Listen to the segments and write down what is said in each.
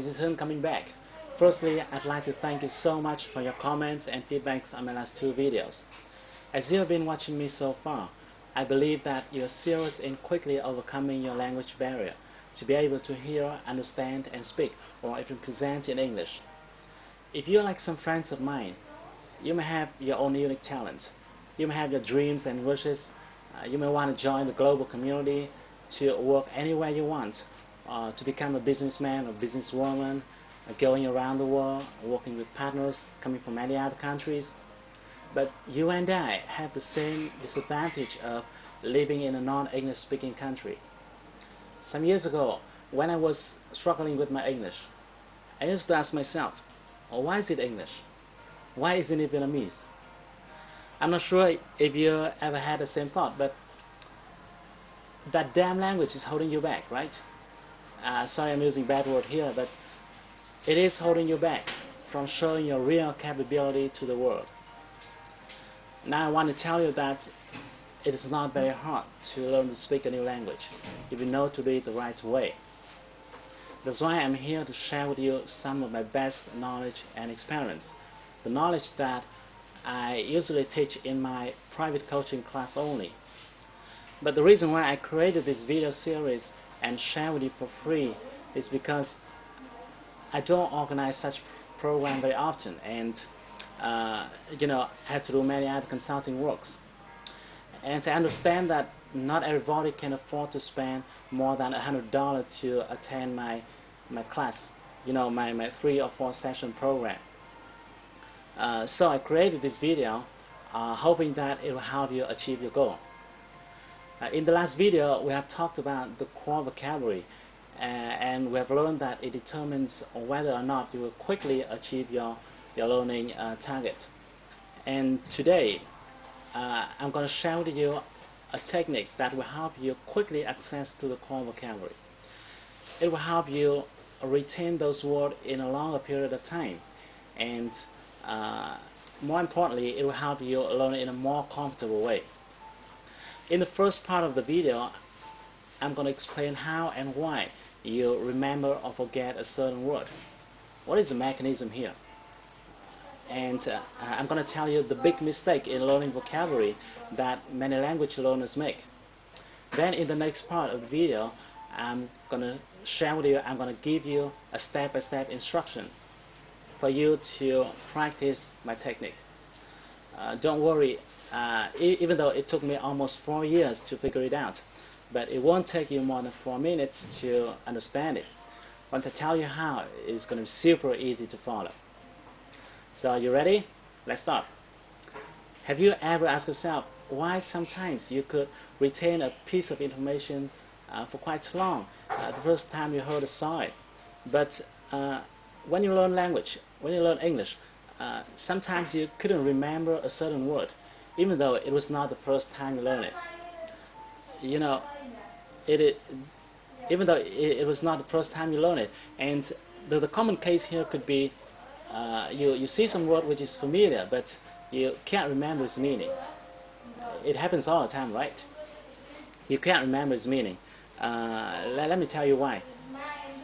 this is him coming back. Firstly, I'd like to thank you so much for your comments and feedbacks on my last 2 videos. As you have been watching me so far, I believe that you're serious in quickly overcoming your language barrier to be able to hear, understand, and speak, or even present in English. If you're like some friends of mine, you may have your own unique talents. You may have your dreams and wishes. You may want to join the global community, to work anywhere you want, to become a businessman or businesswoman, going around the world, working with partners coming from many other countries. But you and I have the same disadvantage of living in a non-English speaking country. Some years ago, when I was struggling with my English, I used to ask myself, why is it English? Why isn't it Vietnamese? I'm not sure if you ever had the same thought, but that damn language is holding you back, right? Sorry I'm using bad word here, but it is holding you back from showing your real capability to the world. Now I want to tell you that it is not very hard to learn to speak a new language if you know to do it the right way. That's why I'm here to share with you some of my best knowledge and experience, the knowledge that I usually teach in my private coaching class only. But the reason why I created this video series and share with you for free is because I don't organize such program very often, and I have to do many other consulting works. And I understand that not everybody can afford to spend more than $100 to attend my class, my 3 or 4 session program. So I created this video hoping that it will help you achieve your goal. In the last video, we have talked about the core vocabulary, and we have learned that it determines whether or not you will quickly achieve your learning target. And today, I'm going to share with you a technique that will help you quickly access to the core vocabulary. It will help you retain those words in a longer period of time, and more importantly, it will help you learn in a more comfortable way. In the first part of the video, I'm going to explain how and why you remember or forget a certain word. What is the mechanism here? And I'm going to tell you the big mistake in learning vocabulary that many language learners make. Then in the next part of the video, I'm going to share with you, I'm going to give you a step-by-step instruction for you to practice my technique. Don't worry, even though it took me almost 4 years to figure it out, but it won't take you more than 4 minutes to understand it. Once I tell you how, it's going to be super easy to follow. So are you ready? Let's start. Have you ever asked yourself why sometimes you could retain a piece of information for quite long the first time you heard or saw it, but when you learn language, when you learn English, sometimes you couldn't remember a certain word, even though it was not the first time you learned it. Even though it was not the first time you learned it, and the common case here could be you see some word which is familiar, but you can't remember its meaning. It happens all the time, right? You can't remember its meaning. Let me tell you why.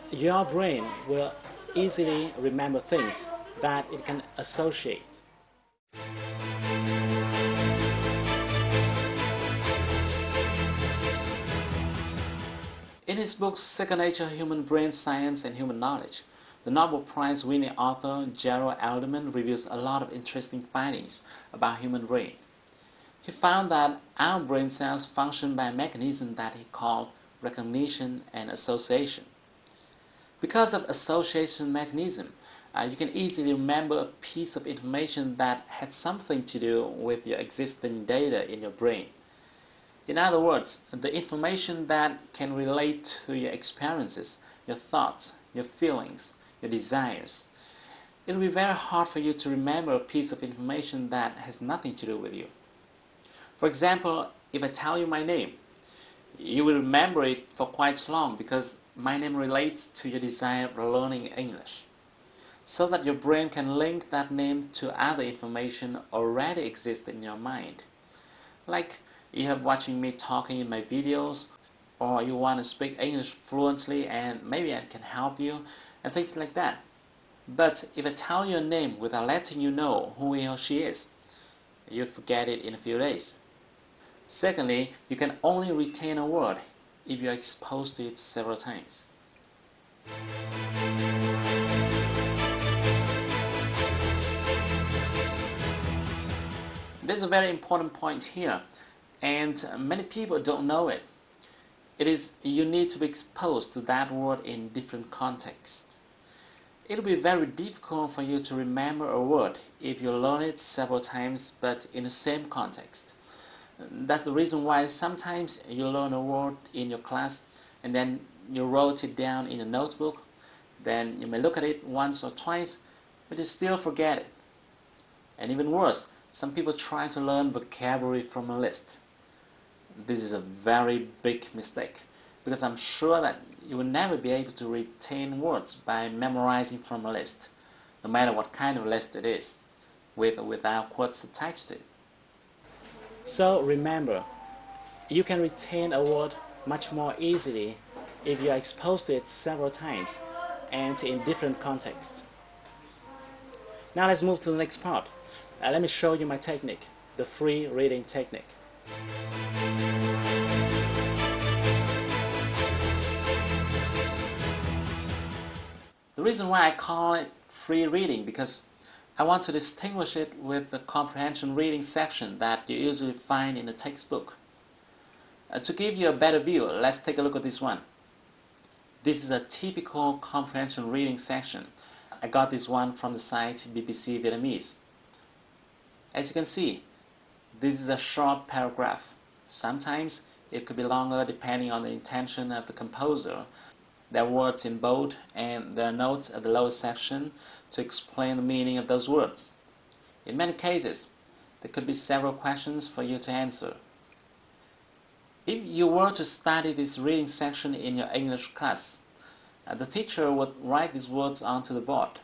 Your brain will easily remember things that it can associate. In his book Second Nature, Human Brain Science and Human Knowledge, the Nobel Prize-winning author Gerald Alderman reveals a lot of interesting findings about human brain. He found that our brain cells function by a mechanism that he called recognition and association. Because of association mechanism, you can easily remember a piece of information that had something to do with your existing data in your brain. In other words, the information that can relate to your experiences, your thoughts, your feelings, your desires. It will be very hard for you to remember a piece of information that has nothing to do with you. For example, if I tell you my name, you will remember it for quite long because my name relates to your desire for learning English, so that your brain can link that name to other information already existing in your mind. Like you have watching me talking in my videos, or you want to speak English fluently and maybe I can help you. and things like that. But if I tell you a name without letting you know who he or she is, you forget it in a few days. Secondly, you can only retain a word if you are exposed to it several times. There's a very important point here, and many people don't know it. It is you need to be exposed to that word in different contexts. It will be very difficult for you to remember a word if you learn it several times but in the same context. That's the reason why sometimes you learn a word in your class and then you wrote it down in a notebook. Then you may look at it once or twice, but you still forget it. And even worse, some people try to learn vocabulary from a list. This is a very big mistake, because I'm sure that you will never be able to retain words by memorizing from a list, no matter what kind of list it is, with or without quotes attached to it. So remember, you can retain a word much more easily if you are exposed to it several times and in different contexts. Now let's move to the next part. Let me show you my technique, the free reading technique. The reason why I call it free reading because I want to distinguish it with the comprehension reading section that you usually find in the textbook. To give you a better view, let's take a look at this one. This is a typical comprehension reading section. I got this one from the site BBC Vietnamese. As you can see, this is a short paragraph. Sometimes it could be longer depending on the intention of the composer. There are words in bold and there are notes at the lower section to explain the meaning of those words. In many cases, there could be several questions for you to answer. If you were to study this reading section in your English class, the teacher would write these words onto the board,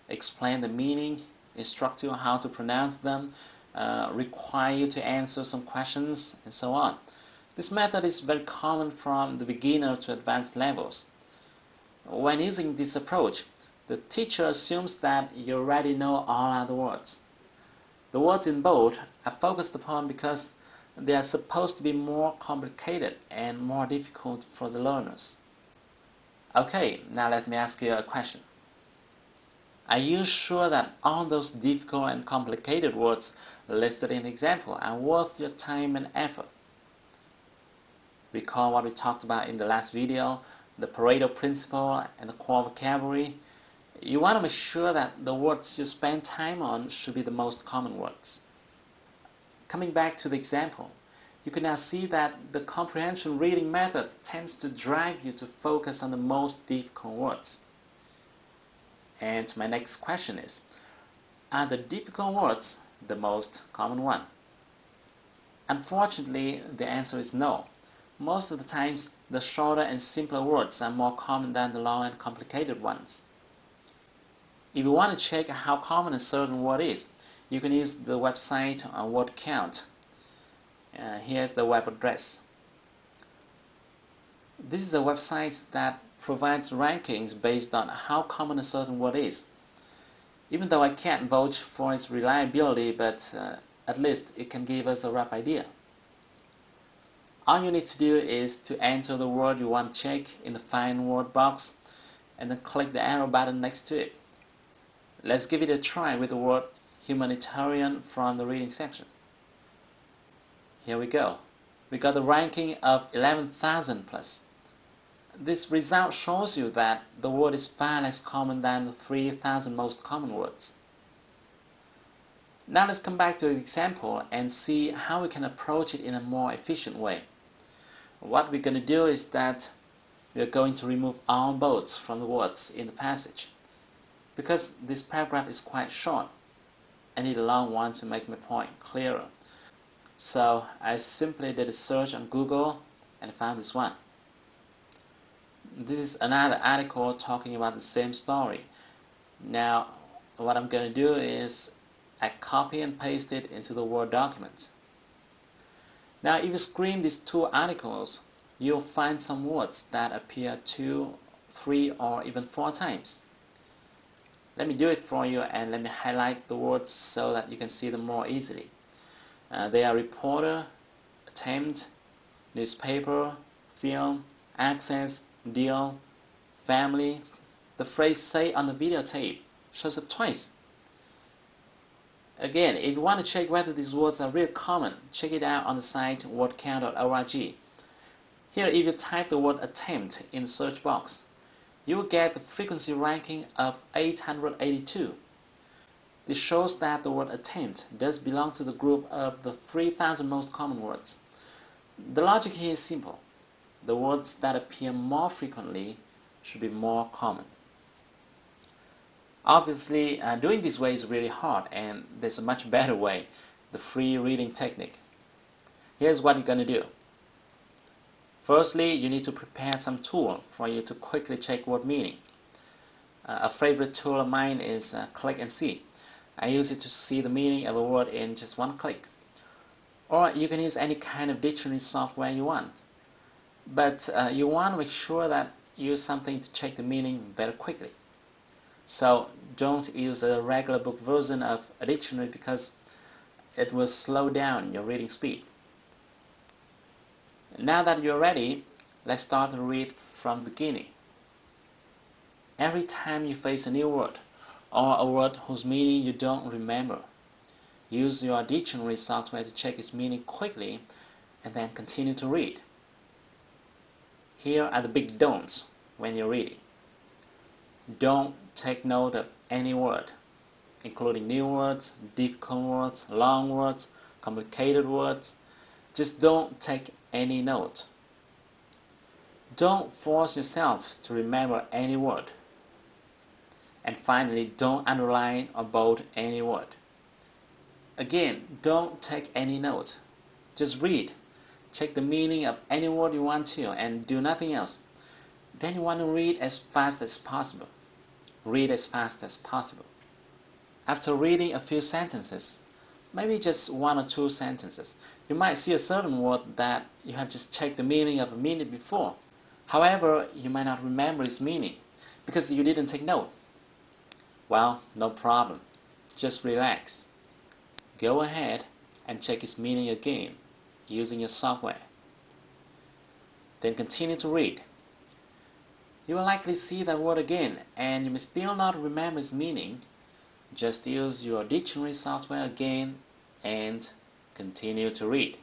explain the meaning, instruct you on how to pronounce them, require you to answer some questions, and so on. This method is very common from the beginner to advanced levels. When using this approach, the teacher assumes that you already know all other words. The words in bold are focused upon because they are supposed to be more complicated and more difficult for the learners. Okay, now let me ask you a question. Are you sure that all those difficult and complicated words listed in the example are worth your time and effort? Recall what we talked about in the last video, the Pareto principle and the core vocabulary. You want to make sure that the words you spend time on should be the most common words. Coming back to the example, you can now see that the comprehension reading method tends to drive you to focus on the most difficult words. And my next question is, are the difficult words the most common one? Unfortunately, the answer is no. Most of the times, the shorter and simpler words are more common than the long and complicated ones. If you want to check how common a certain word is, you can use the website Word Count. Here's the web address. This is a website that provides rankings based on how common a certain word is. Even though I can't vouch for its reliability, but at least it can give us a rough idea. All you need to do is to enter the word you want to check in the Find Word box and then click the arrow button next to it. Let's give it a try with the word humanitarian from the reading section. Here we go. We got a ranking of 11,000 plus. This result shows you that the word is far less common than the 3,000 most common words. Now let's come back to the example and see how we can approach it in a more efficient way. What we're going to do is that we're going to remove all bolts from the words in the passage. Because this paragraph is quite short, I need a long one to make my point clearer. So I simply did a search on Google and found this one. This is another article talking about the same story. Now what I'm going to do is I copy and paste it into the Word document. Now if you screen these two articles, you'll find some words that appear 2, 3 or even 4 times. Let me do it for you, and let me highlight the words so that you can see them more easily. They are reporter, attempt, newspaper, film, access, deal, family. The phrase "say on the videotape" shows up twice. Again, if you want to check whether these words are really common, check it out on the site wordcount.org. Here, if you type the word attempt in the search box, you will get the frequency ranking of 882. This shows that the word attempt does belong to the group of the 3,000 most common words. The logic here is simple. The words that appear more frequently should be more common. Obviously, doing this way is really hard, and there's a much better way, the free reading technique. Here's what you're going to do. Firstly, you need to prepare some tool for you to quickly check word meaning. A favorite tool of mine is Click and See. I use it to see the meaning of a word in just one click. Or you can use any kind of dictionary software you want. But you want to make sure that you use something to check the meaning very quickly. So don't use a regular book version of a dictionary because it will slow down your reading speed. Now that you're ready, let's start to read from the beginning. Every time you face a new word or a word whose meaning you don't remember, use your dictionary software to check its meaning quickly and then continue to read. Here are the big don'ts when you're reading. Don't take note of any word, including new words, difficult words, long words, complicated words. Just don't take any note. Don't force yourself to remember any word. And finally, don't underline or bold any word. Again, don't take any note. Just read. Check the meaning of any word you want to and do nothing else. Then you want to read as fast as possible. Read as fast as possible. After reading a few sentences, maybe just one or two sentences, you might see a certain word that you have just checked the meaning of a minute before. However, you might not remember its meaning because you didn't take note. Well, no problem. Just relax. Go ahead and check its meaning again using your software. Then continue to read. You will likely see that word again, and you may still not remember its meaning. Just use your dictionary software again and continue to read.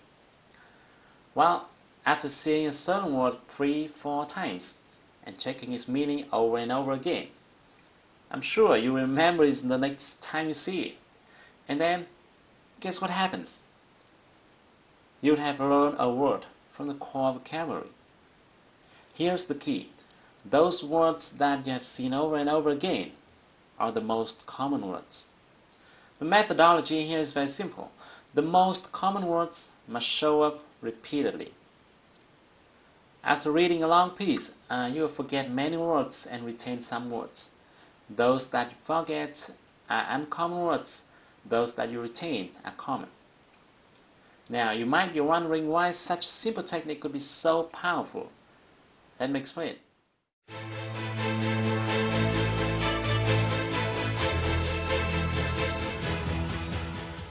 Well, after seeing a certain word 3-4 times and checking its meaning over and over again, I'm sure you remember it the next time you see it. And then, guess what happens? You'd have learned a word from the core vocabulary. Here's the key. Those words that you have seen over and over again are the most common words. The methodology here is very simple. The most common words must show up repeatedly. After reading a long piece, you will forget many words and retain some words. Those that you forget are uncommon words. Those that you retain are common. Now, you might be wondering why such a simple technique could be so powerful. Let me explain.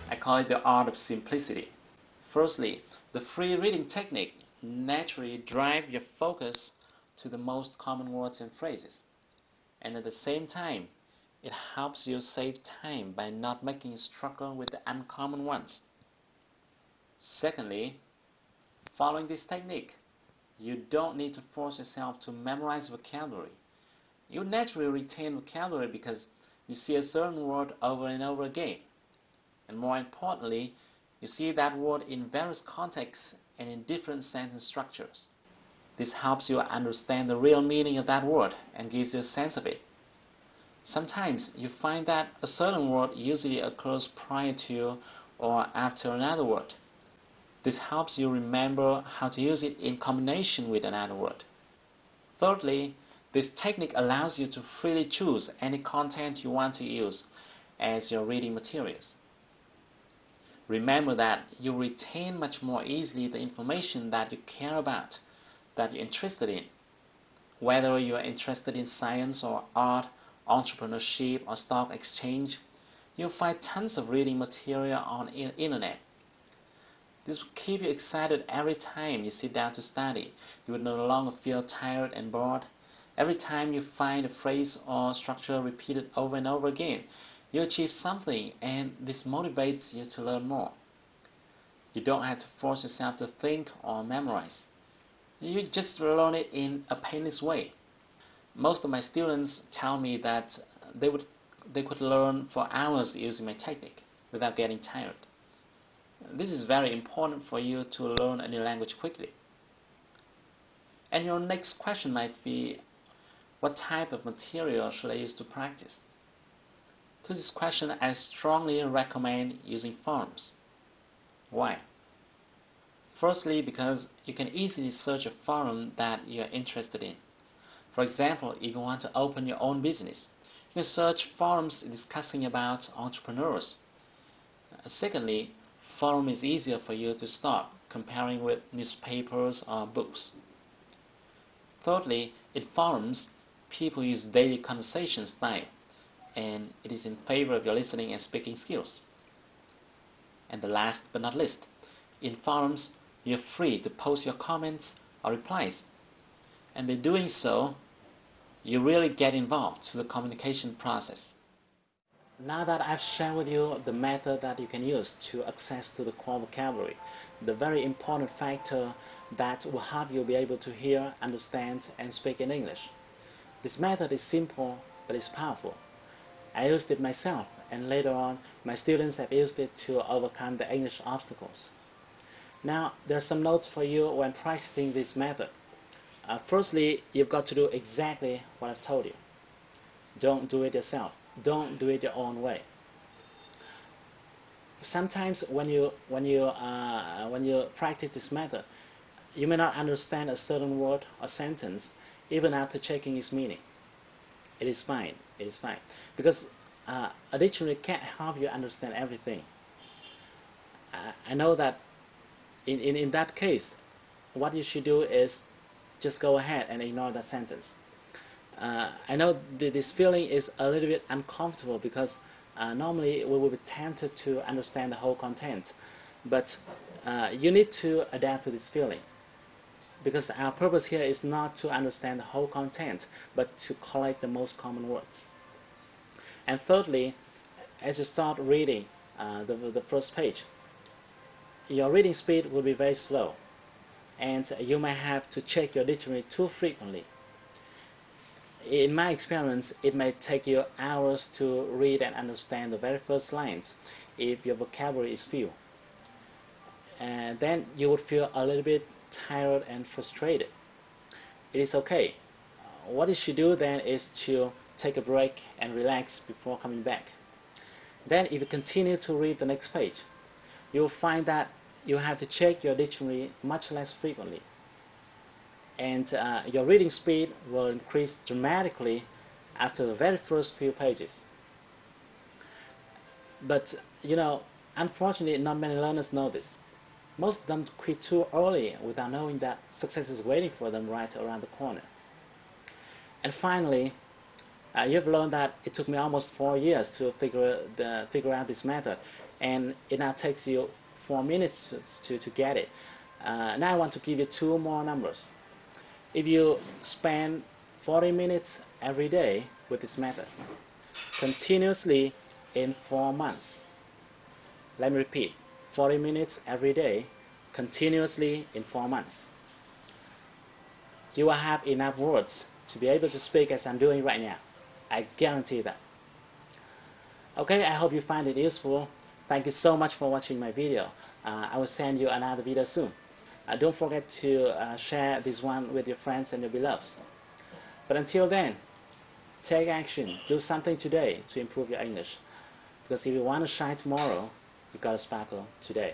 I call it the art of simplicity. Firstly, the free reading technique naturally drives your focus to the most common words and phrases. And at the same time, it helps you save time by not making you struggle with the uncommon ones. Secondly, following this technique, you don't need to force yourself to memorize vocabulary. You naturally retain vocabulary because you see a certain word over and over again. And more importantly, you see that word in various contexts and in different sentence structures. This helps you understand the real meaning of that word and gives you a sense of it. Sometimes you find that a certain word usually occurs prior to or after another word. This helps you remember how to use it in combination with another word. Thirdly, this technique allows you to freely choose any content you want to use as your reading materials. Remember that you retain much more easily the information that you care about, that you're interested in. Whether you are interested in science or art entrepreneurship, or stock exchange, you'll find tons of reading material on the internet. This will keep you excited every time you sit down to study. You will no longer feel tired and bored. Every time you find a phrase or structure repeated over and over again, you achieve something, and this motivates you to learn more. You don't have to force yourself to think or memorize. You just learn it in a painless way. Most of my students tell me that they could learn for hours using my technique without getting tired. This is very important for you to learn a new language quickly. And your next question might be, what type of material should I use to practice? To this question, I strongly recommend using forums. Why? Firstly, because you can easily search a forum that you are interested in. For example, if you want to open your own business, you can search forums discussing about entrepreneurs. Secondly, forum is easier for you to start comparing with newspapers or books. Thirdly, in forums, people use daily conversation style, and it is in favor of your listening and speaking skills. And the last but not least, in forums, you're free to post your comments or replies, and by doing so, you really get involved to the communication process. Now that I've shared with you the method that you can use to access to the core vocabulary, the very important factor that will help you be able to hear, understand, and speak in English. This method is simple, but it's powerful. I used it myself, and later on, my students have used it to overcome the English obstacles. Now, there are some notes for you when practicing this method. Firstly, you've got to do exactly what I've told you. Don't do it yourself. Don't do it your own way. Sometimes when you practice this method, you may not understand a certain word or sentence even after checking its meaning. It is fine. It is fine, because a dictionary can't help you understand everything. I know that in that case, what you should do is just go ahead and ignore that sentence. I know this feeling is a little bit uncomfortable because normally we will be tempted to understand the whole content, but you need to adapt to this feeling, because our purpose here is not to understand the whole content, but to collect the most common words. And thirdly, as you start reading the first page, your reading speed will be very slow, and you may have to check your dictionary too frequently. In my experience, it may take you hours to read and understand the very first lines if your vocabulary is few. And then you would feel a little bit tired and frustrated. It is okay. What you should do then is to take a break and relax before coming back. Then if you continue to read the next page, you will find that you have to check your dictionary much less frequently, and your reading speed will increase dramatically after the very first few pages. But unfortunately, not many learners know this. Most of them quit too early without knowing that success is waiting for them right around the corner. And finally, you've learned that it took me almost 4 years to figure out this method, and it now takes you 4 minutes to get it. Now I want to give you 2 more numbers. If you spend 40 minutes every day with this method, continuously in 4 months, let me repeat, 40 minutes every day, continuously in 4 months, you will have enough words to be able to speak as I'm doing right now. I guarantee that. Okay, I hope you find it useful. Thank you so much for watching my video. I will send you another video soon. Don't forget to share this one with your friends and your beloveds. But until then, take action. Do something today to improve your English. Because if you want to shine tomorrow, you've got to sparkle today.